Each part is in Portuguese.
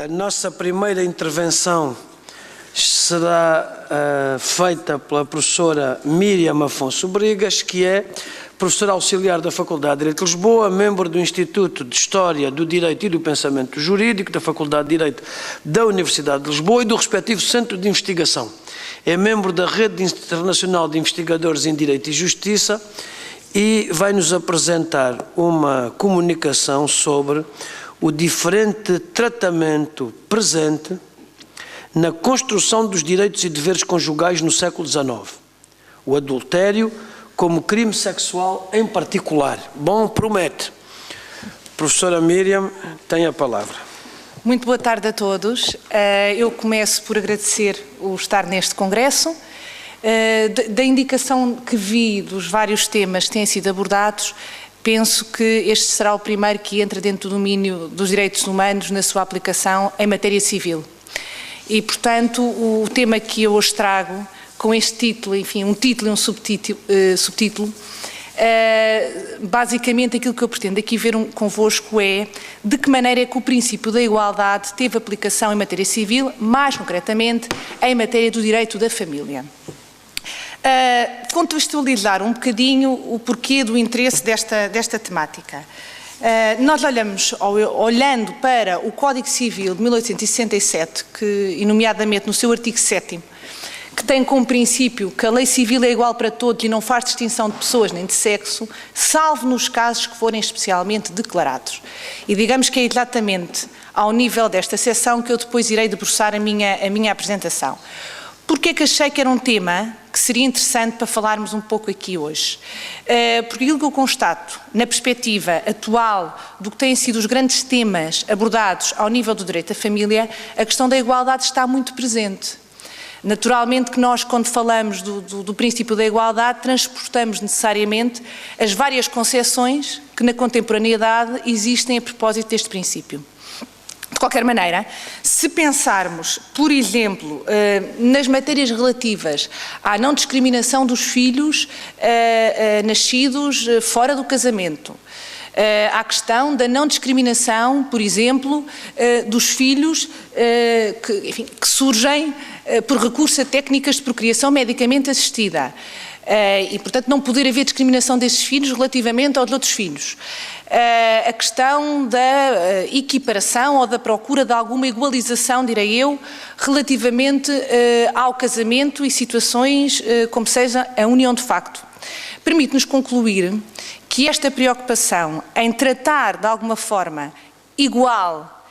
A nossa primeira intervenção será feita pela professora Míriam Afonso Brigas, que é professora auxiliar da Faculdade de Direito de Lisboa, membro do Instituto de História do Direito e do Pensamento Jurídico da Faculdade de Direito da Universidade de Lisboa e do respectivo Centro de Investigação. É membro da Rede Internacional de Investigadores em Direito e Justiça e vai-nos apresentar uma comunicação sobre o diferente tratamento presente na construção dos direitos e deveres conjugais no século XIX. O adultério como crime sexual em particular. Bom, promete. Professora Míriam, tem a palavra. Muito boa tarde a todos. Eu começo por agradecer o estar neste congresso. Da indicação que vi dos vários temas que têm sido abordados, penso que este será o primeiro que entra dentro do domínio dos direitos humanos na sua aplicação em matéria civil. E, portanto, o tema que eu hoje trago, com este título, enfim, um título e um subtítulo, basicamente aquilo que eu pretendo aqui ver convosco é de que maneira é que o princípio da igualdade teve aplicação em matéria civil, mais concretamente em matéria do direito da família. Contextualizar um bocadinho o porquê do interesse desta temática. Nós olhando para o Código Civil de 1867, e nomeadamente no seu artigo 7º, que tem como princípio que a lei civil é igual para todos e não faz distinção de pessoas nem de sexo, salvo nos casos que forem especialmente declarados. E digamos que é exatamente ao nível desta seção que eu depois irei debruçar a minha apresentação. Porque é que achei que era um tema que seria interessante para falarmos um pouco aqui hoje? Porque aquilo que eu constato na perspectiva atual do que têm sido os grandes temas abordados ao nível do direito da família, a questão da igualdade está muito presente. Naturalmente que nós, quando falamos do princípio da igualdade, transportamos necessariamente as várias concepções que na contemporaneidade existem a propósito deste princípio. De qualquer maneira, se pensarmos, por exemplo, nas matérias relativas à não discriminação dos filhos nascidos fora do casamento, à questão da não discriminação, por exemplo, dos filhos que surgem por recurso a técnicas de procriação medicamente assistida, e, portanto, não poder haver discriminação desses filhos relativamente aos outros filhos. A questão da equiparação ou da procura de alguma igualização, direi eu, relativamente ao casamento e situações como seja a união de facto. Permite-nos concluir que esta preocupação em tratar de alguma forma igual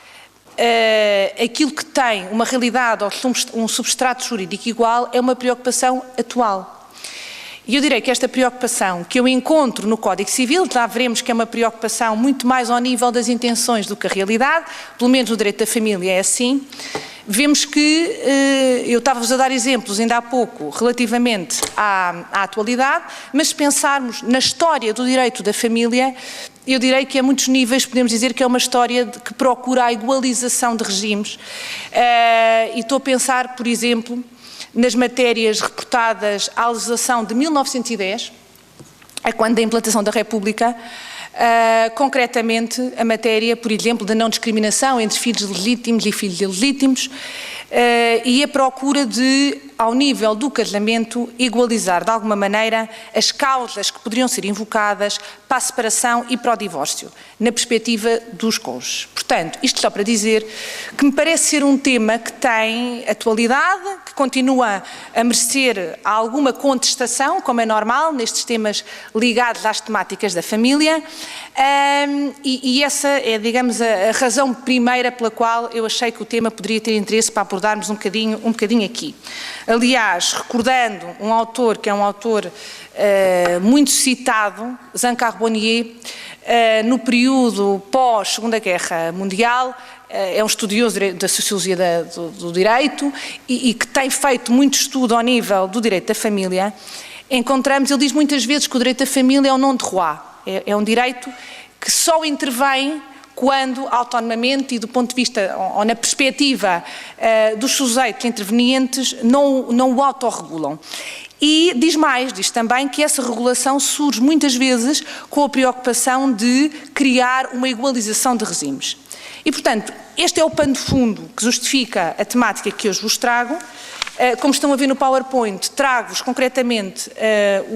aquilo que tem uma realidade ou um substrato jurídico igual é uma preocupação atual. E eu direi que esta preocupação que eu encontro no Código Civil, já veremos que é uma preocupação muito mais ao nível das intenções do que a realidade, pelo menos no direito da família é assim. Vemos que, eu estava-vos a dar exemplos ainda há pouco relativamente à atualidade, mas se pensarmos na história do direito da família, eu direi que a muitos níveis podemos dizer que é uma história que procura a igualização de regimes. E estou a pensar, por exemplo, nas matérias reportadas à legislação de 1910, a quando da implantação da República, concretamente a matéria, por exemplo, da não discriminação entre filhos legítimos e filhos ilegítimos, e a procura de, ao nível do casamento, igualizar de alguma maneira as causas que poderiam ser invocadas para a separação e para o divórcio, na perspectiva dos cônjuges. Portanto, isto só para dizer que me parece ser um tema que tem atualidade, que continua a merecer alguma contestação, como é normal, nestes temas ligados às temáticas da família, e essa é, digamos, a razão primeira pela qual eu achei que o tema poderia ter interesse para abordarmos um bocadinho aqui. Aliás, recordando um autor que é um autor muito citado, Jean Carbonnier, no período pós-Segunda Guerra Mundial, é um estudioso da sociologia do direito e que tem feito muito estudo ao nível do direito da família. Encontramos, ele diz muitas vezes que o direito da família é um non droit, é um direito que só intervém quando, autonomamente e do ponto de vista, ou na perspectiva dos sujeitos intervenientes, não o autorregulam. E diz mais, diz também que essa regulação surge muitas vezes com a preocupação de criar uma igualização de regimes. E, portanto, este é o pano de fundo que justifica a temática que hoje vos trago. Como estão a ver no PowerPoint, trago-vos concretamente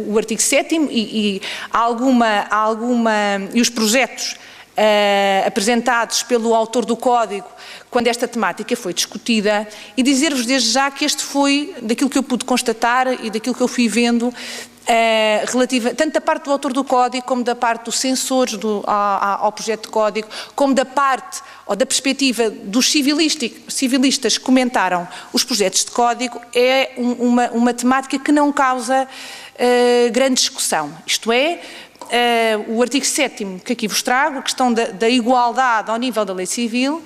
o artigo 7º e os projetos apresentados pelo autor do Código quando esta temática foi discutida, e dizer-vos desde já que este foi, daquilo que eu pude constatar e daquilo que eu fui vendo, tanto da parte do autor do Código, como da parte dos censores ao projeto de Código, como da parte ou da perspectiva dos civilistas que comentaram os projetos de Código, é uma temática que não causa grande discussão. Isto é, o artigo 7º que aqui vos trago, a questão da igualdade ao nível da lei civil,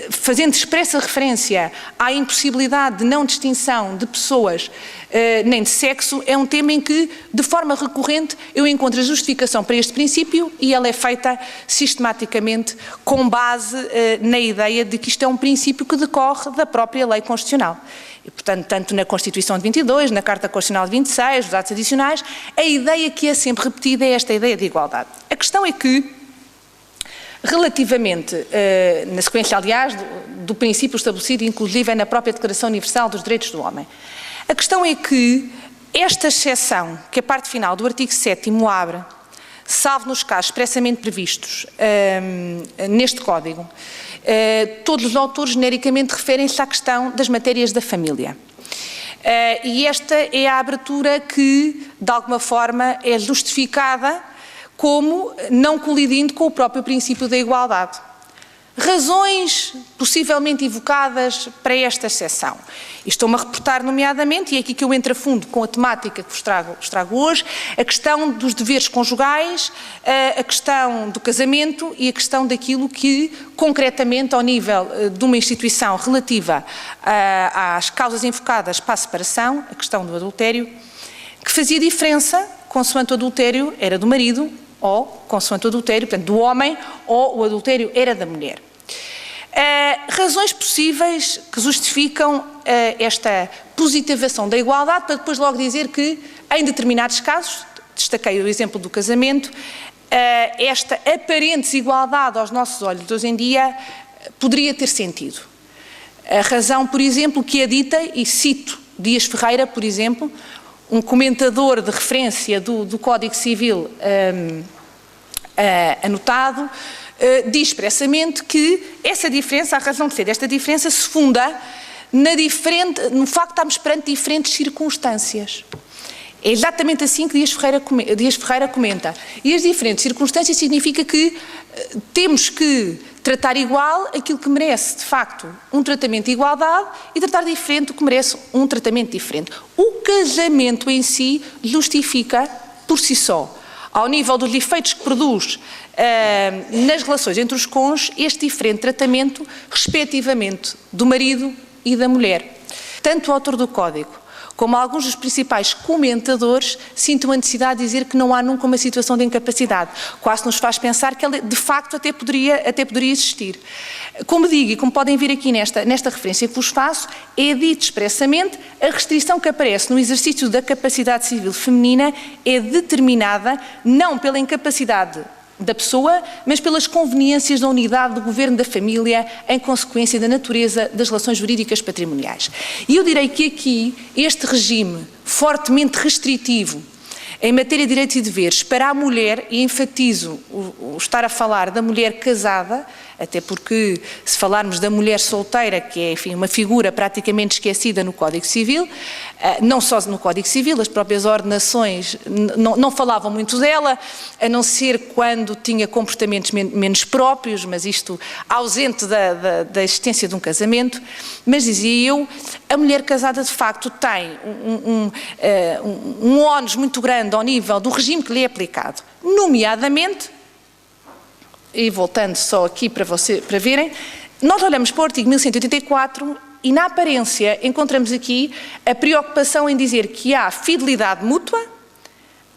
fazendo expressa referência à impossibilidade de não distinção de pessoas nem de sexo, é um tema em que, de forma recorrente, eu encontro a justificação para este princípio e ela é feita sistematicamente com base na ideia de que isto é um princípio que decorre da própria lei constitucional. E, portanto, tanto na Constituição de 22, na Carta Constitucional de 26, nos atos adicionais, a ideia que é sempre repetida é esta ideia de igualdade. A questão é que, relativamente, na sequência, aliás, do princípio estabelecido, inclusive na própria Declaração Universal dos Direitos do Homem, a questão é que esta exceção, que a parte final do artigo 7º abre, salvo nos casos expressamente previstos neste Código, todos os autores genericamente referem-se à questão das matérias da família. E esta é a abertura que, de alguma forma, é justificada como não colidindo com o próprio princípio da igualdade. Razões possivelmente evocadas para esta exceção. E estou-me a reportar nomeadamente, e é aqui que eu entro a fundo com a temática que vos trago hoje, a questão dos deveres conjugais, a questão do casamento e a questão daquilo que, concretamente, ao nível de uma instituição relativa às causas invocadas para a separação, a questão do adultério, que fazia diferença consoante o adultério era do marido, ou consoante o adultério, portanto, do homem, ou o adultério era da mulher. Razões possíveis que justificam esta positivação da igualdade, para depois logo dizer que, em determinados casos, destaquei o exemplo do casamento, esta aparente desigualdade aos nossos olhos de hoje em dia poderia ter sentido. A razão, por exemplo, que é dita, e cito Dias Ferreira, por exemplo, um comentador de referência do Código Civil anotado, diz expressamente que essa diferença, a razão de ser desta diferença, se funda no facto de estarmos perante diferentes circunstâncias. É exatamente assim que Dias Ferreira comenta. E as diferentes circunstâncias significa que temos que tratar igual aquilo que merece, de facto, um tratamento de igualdade e tratar diferente o que merece um tratamento diferente. O casamento em si justifica, por si só, ao nível dos efeitos que produz nas relações entre os cônjuges, este diferente tratamento, respectivamente, do marido e da mulher. Tanto o autor do Código como alguns dos principais comentadores sintam a necessidade de dizer que não há nunca uma situação de incapacidade. Quase nos faz pensar que ela, de facto, até poderia existir. Como digo, e como podem ver aqui nesta referência que vos faço, é dito expressamente a restrição que aparece no exercício da capacidade civil feminina é determinada não pela incapacidade da pessoa, mas pelas conveniências da unidade do governo da família em consequência da natureza das relações jurídicas patrimoniais. E eu direi que aqui este regime fortemente restritivo em matéria de direitos e deveres para a mulher, e enfatizo o estar a falar da mulher casada, até porque se falarmos da mulher solteira, que é, enfim, uma figura praticamente esquecida no Código Civil, não só no Código Civil, as próprias ordenações não falavam muito dela, a não ser quando tinha comportamentos menos próprios, mas isto ausente da existência de um casamento. Mas dizia eu, a mulher casada de facto tem um ónus muito grande ao nível do regime que lhe é aplicado, nomeadamente, e voltando só aqui para verem, nós olhamos para o artigo 1184 e na aparência encontramos aqui a preocupação em dizer que há fidelidade mútua,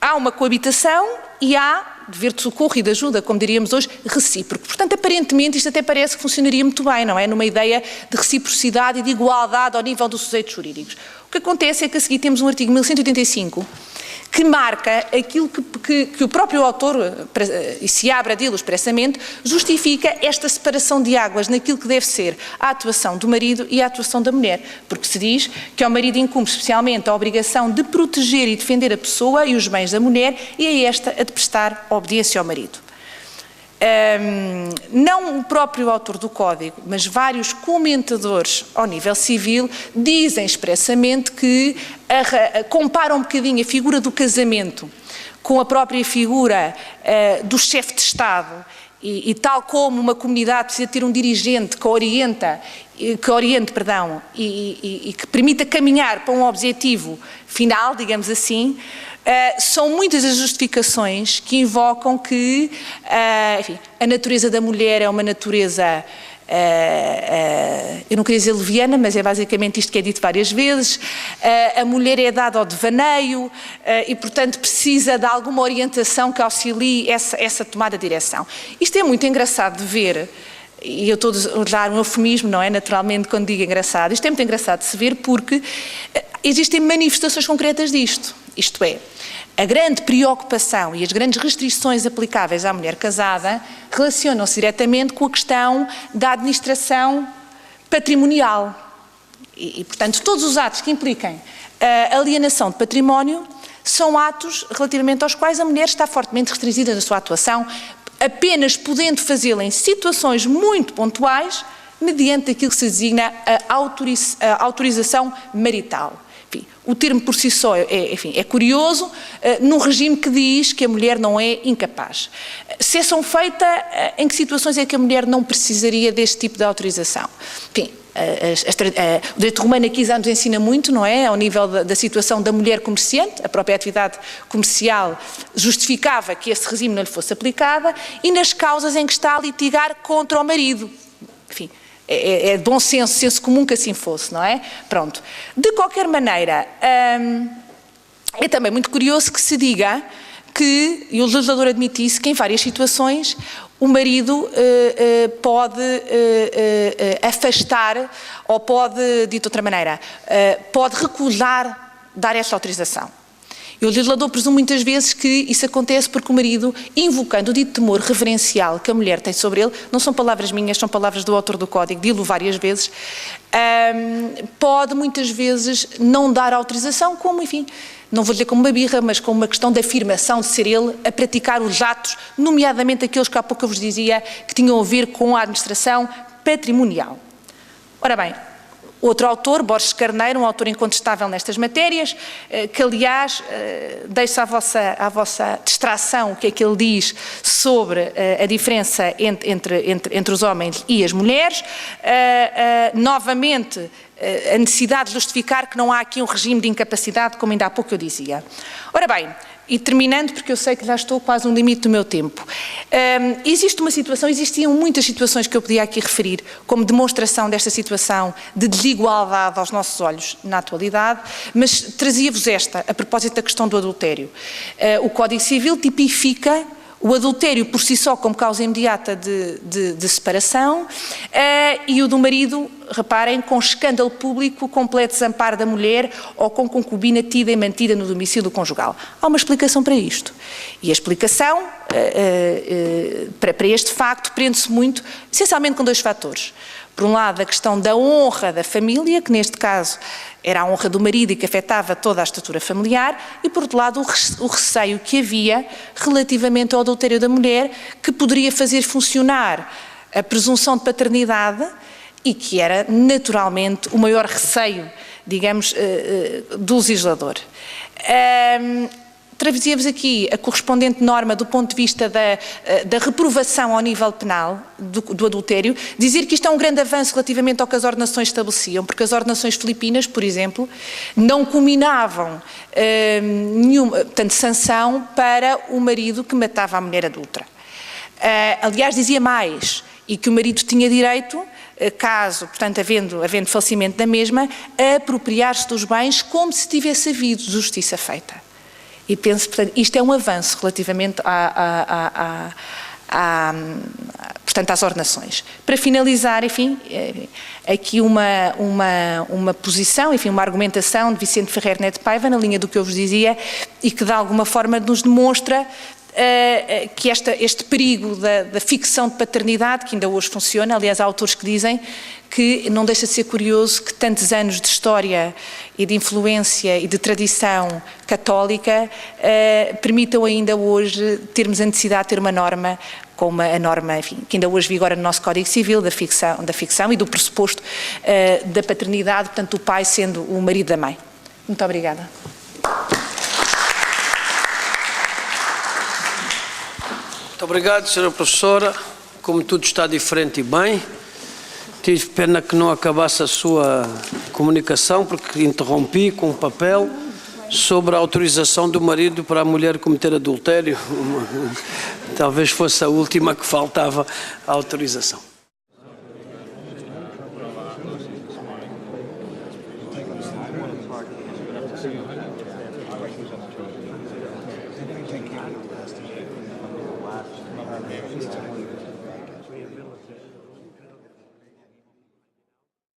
há uma coabitação e há dever de socorro e de ajuda, como diríamos hoje, recíproco. Portanto, aparentemente isto até parece que funcionaria muito bem, não é? Numa ideia de reciprocidade e de igualdade ao nível dos sujeitos jurídicos. O que acontece é que a seguir temos um artigo 1185 que marca aquilo que o próprio autor, e se abre a dilo expressamente, justifica esta separação de águas naquilo que deve ser a atuação do marido e a atuação da mulher, porque se diz que ao marido incumbe especialmente a obrigação de proteger e defender a pessoa e os bens da mulher e a esta a de prestar obediência ao marido. Não o próprio autor do Código, mas vários comentadores ao nível civil dizem expressamente que comparam um bocadinho a figura do casamento com a própria figura do chefe de Estado e tal como uma comunidade precisa ter um dirigente que oriente, e que permita caminhar para um objetivo final, digamos assim. São muitas as justificações que invocam que enfim, a natureza da mulher é uma natureza, eu não queria dizer leviana, mas é basicamente isto que é dito várias vezes, a mulher é dada ao devaneio e, portanto, precisa de alguma orientação que auxilie essa tomada de direção. Isto é muito engraçado de ver. E eu estou a usar um eufemismo, não é? Naturalmente, quando digo engraçado. Isto é muito engraçado de se ver porque existem manifestações concretas disto. Isto é, a grande preocupação e as grandes restrições aplicáveis à mulher casada relacionam-se diretamente com a questão da administração patrimonial. E, portanto, todos os atos que impliquem a alienação de património são atos relativamente aos quais a mulher está fortemente restringida na sua atuação, apenas podendo fazê-lo em situações muito pontuais, mediante aquilo que se designa a autorização marital. Enfim, o termo por si só é curioso, num regime que diz que a mulher não é incapaz. Exceção feita, em que situações é que a mulher não precisaria deste tipo de autorização? Enfim, o direito romano aqui já nos ensina muito, não é? Ao nível da situação da mulher comerciante, a própria atividade comercial justificava que esse regime não lhe fosse aplicada, e nas causas em que está a litigar contra o marido. Enfim, é de bom senso, senso comum que assim fosse, não é? Pronto. De qualquer maneira, é também muito curioso que se diga que, e o legislador admitisse, que em várias situações o marido pode afastar, ou pode, dito de outra maneira, pode recusar dar essa autorização. E o legislador presume muitas vezes que isso acontece porque o marido, invocando o dito temor reverencial que a mulher tem sobre ele, não são palavras minhas, são palavras do autor do Código, dilo várias vezes, pode muitas vezes não dar autorização, como, enfim, não vou dizer como uma birra, mas como uma questão de afirmação de ser ele a praticar os atos, nomeadamente aqueles que há pouco eu vos dizia que tinham a ver com a administração patrimonial. Ora bem, outro autor, Borges Carneiro, um autor incontestável nestas matérias, que aliás deixo à vossa distração o que é que ele diz sobre a diferença entre os homens e as mulheres, novamente a necessidade de justificar que não há aqui um regime de incapacidade, como ainda há pouco eu dizia. Ora bem, e terminando, porque eu sei que já estou quase no limite do meu tempo, existe uma situação, existiam muitas situações que eu podia aqui referir como demonstração desta situação de desigualdade aos nossos olhos na atualidade, mas trazia-vos esta, a propósito da questão do adultério. O Código Civil tipifica o adultério por si só como causa imediata de separação e o do marido, reparem, com escândalo público, completo desamparo da mulher ou com concubina tida e mantida no domicílio conjugal. Há uma explicação para isto. E a explicação para este facto prende-se muito, essencialmente com dois fatores. Por um lado, a questão da honra da família, que neste caso era a honra do marido e que afetava toda a estrutura familiar, e por outro lado o receio que havia relativamente ao adultério da mulher, que poderia fazer funcionar a presunção de paternidade e que era naturalmente o maior receio, digamos, do legislador. Trazíamos aqui a correspondente norma do ponto de vista da reprovação ao nível penal do adultério, dizer que isto é um grande avanço relativamente ao que as ordenações estabeleciam, porque as ordenações filipinas, por exemplo, não combinavam nenhuma, portanto, sanção para o marido que matava a mulher adúltera. Aliás, dizia mais, e que o marido tinha direito, caso, portanto, havendo falecimento da mesma, a apropriar-se dos bens como se tivesse havido justiça feita. E penso, portanto, isto é um avanço relativamente portanto, às ordenações. Para finalizar, enfim, aqui uma posição, enfim, uma argumentação de Vicente Ferrer Neto Paiva, na linha do que eu vos dizia, e que de alguma forma nos demonstra que este perigo da ficção de paternidade, que ainda hoje funciona, aliás há autores que dizem que não deixa de ser curioso que tantos anos de história e de influência e de tradição católica permitam ainda hoje termos a necessidade de ter uma norma como a norma, enfim, que ainda hoje vigora no nosso Código Civil, da ficção e do pressuposto da paternidade, portanto o pai sendo o marido da mãe. Muito obrigada. Muito obrigado, Sra. Professora. Como tudo está diferente e bem, tive pena que não acabasse a sua comunicação, porque interrompi com o papel sobre a autorização do marido para a mulher cometer adultério. Talvez fosse a última que faltava a autorização.